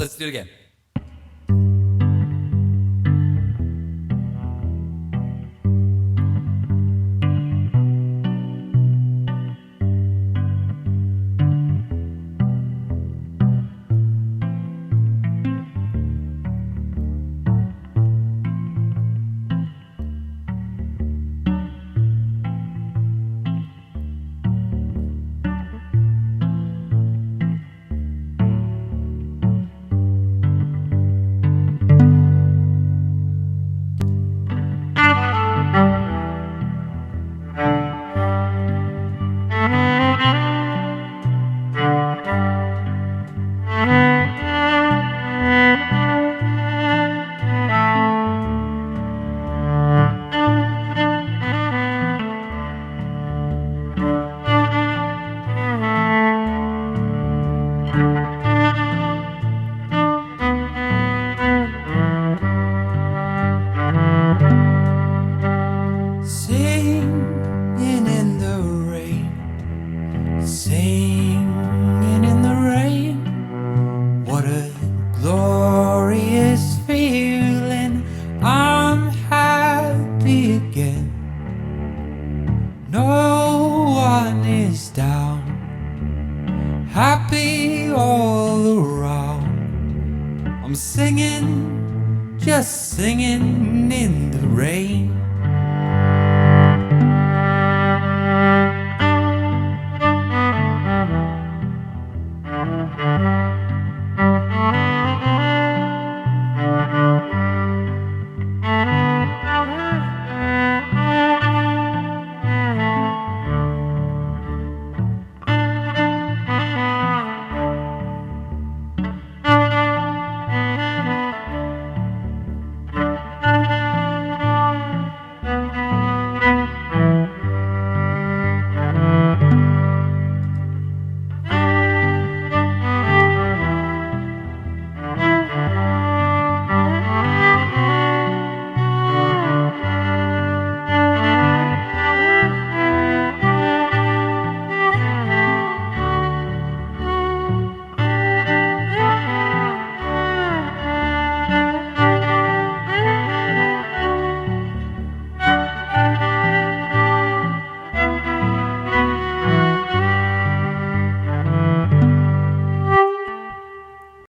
Let's do it again. Singing in the rain, singing in the rain. What a glorious feeling. I'm happy again. No one is down, happy all around. I'm singing, just singing in the rain.